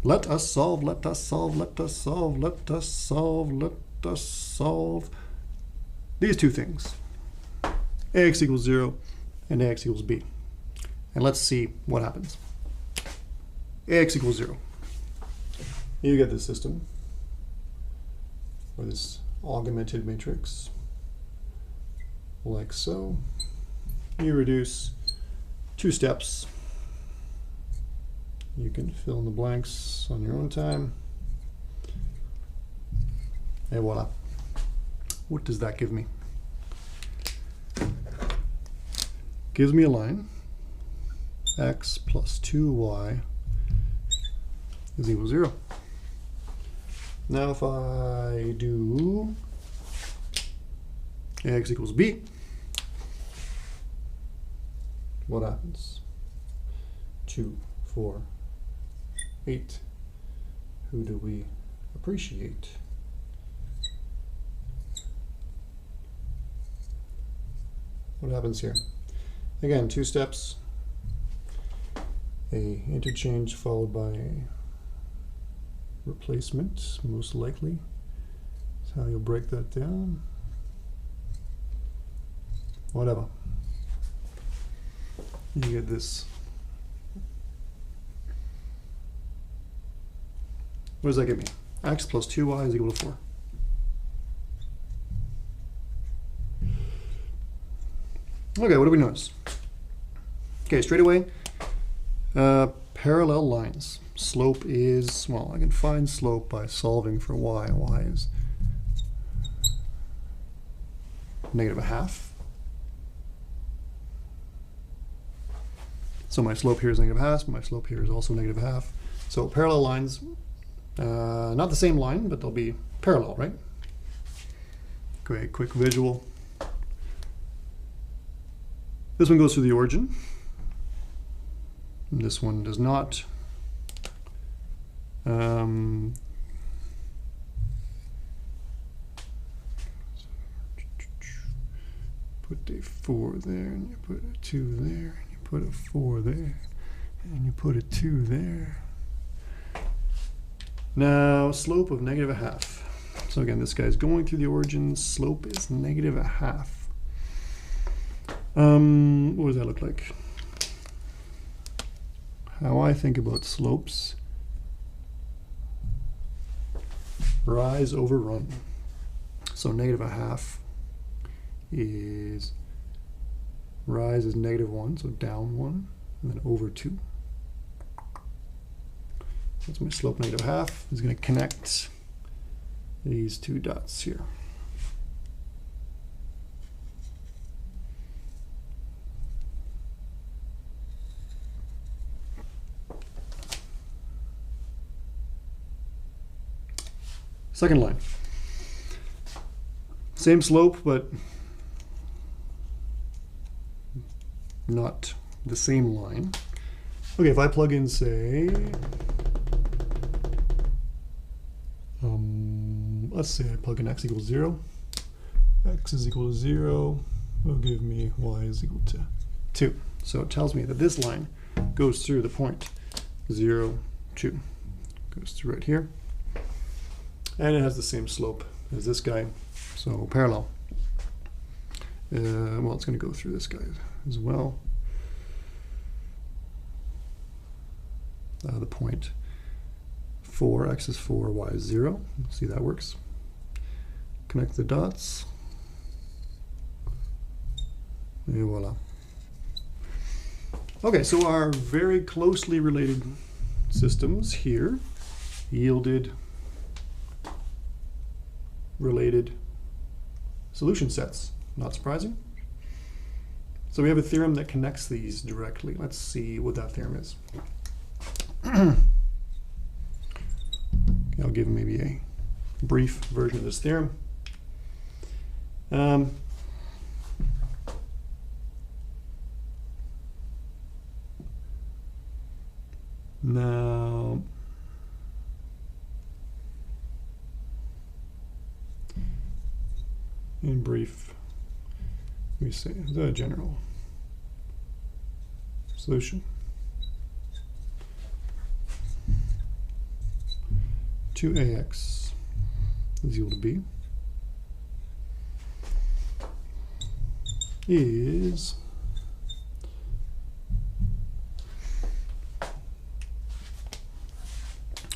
Let us solve, let us solve, let us solve, let us solve, let us solve these two things, ax equals 0 and ax equals b. And let's see what happens. Ax equals 0. You get this system, or this augmented matrix, like so. You reduce 2 steps. You can fill in the blanks on your own time. And voila. What does that give me? Gives me a line, x plus 2y is equal to 0. Now if I do x equals b, what happens? 2, 4, 8. Who do we appreciate? What happens here? Again, 2 steps, a interchange followed by a replacement, most likely. That's how you'll break that down. Whatever. You get this. What does that give me? X plus 2y is equal to 4. Okay, what do we notice? Okay, straight away, parallel lines. Slope is, well, I can find slope by solving for y. Y is -1/2. So my slope here is -1/2, my slope here is also -1/2. So parallel lines, not the same line, but they'll be parallel, right? Great, quick visual. This one goes through the origin. And this one does not. Put a 4 there, and you put a 2 there, and you put a 4 there, and you put a 2 there. Now, slope of -1/2. So again, this guy's going through the origin. Slope is -1/2. What does that look like? How I think about slopes: rise over run. So -1/2 is, rise is -1, so down 1, and then over 2. That's my slope. -1/2 is going to connect these 2 dots here. Second line. Same slope, but not the same line. Okay, if I plug in, say, let's say I plug in x equals 0. X is equal to 0 will give me y is equal to 2. So it tells me that this line goes through the point 0, 2. Goes through right here. And it has the same slope as this guy, so parallel. Well, it's going to go through this guy as well. The point 4, x is 4, y is 0. See, that works. Connect the dots. And voila. Okay, so our very closely related systems here yielded related solution sets. Not surprising. So we have a theorem that connects these directly. Let's see what that theorem is. Okay, I'll give maybe a brief version of this theorem. Now, in brief, we say the general solution to AX is equal to B is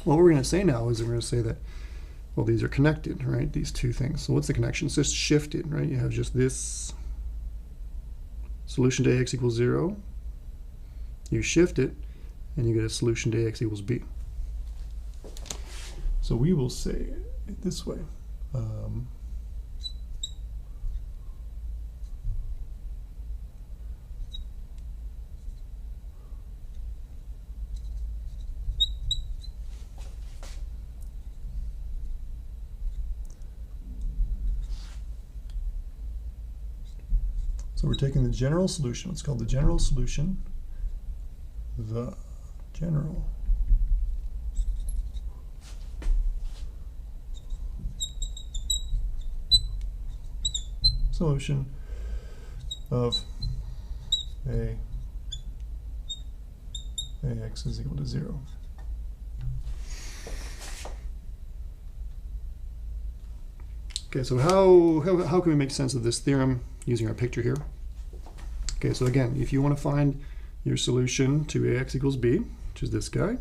what we're going to say now is we're going to say that, well, these are connected, right? These two things. So what's the connection? It's just shifted, right? You have just this solution to AX equals 0. You shift it, and you get a solution to AX equals B. So we will say it this way. So we're taking the general solution. It's called the general solution. The general solution of AX is equal to 0. Okay, so how can we make sense of this theorem using our picture here? Okay, so again, if you want to find your solution to AX equals B, which is this guy,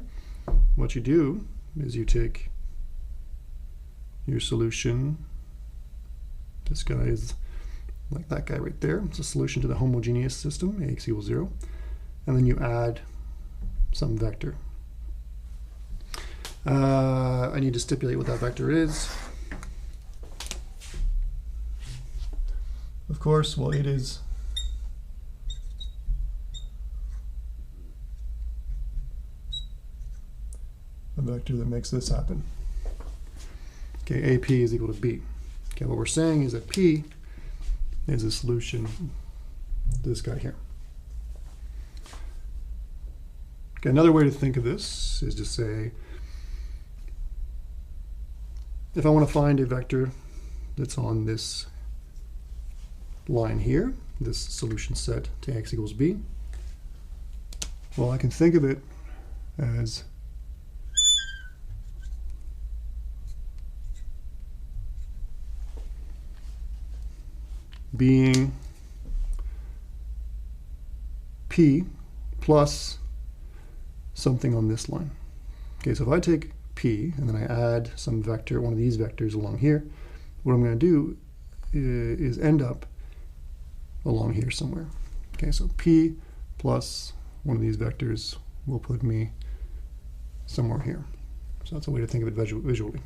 what you do is you take your solution. This guy is like that guy right there. It's a solution to the homogeneous system, AX equals 0. And then you add some vector. I need to stipulate what that vector is. Of course, well, it is a vector that makes this happen. Okay, AP is equal to B. Okay, what we're saying is that P is a solution to this guy here. Okay, another way to think of this is to say, if I want to find a vector that's on this line here, this solution set to X equals B, well, I can think of it as being P plus something on this line. Okay, so if I take P and then I add some vector, one of these vectors along here, what I'm going to do is end up along here somewhere. Okay, so P plus one of these vectors will put me somewhere here. So that's a way to think of it visually.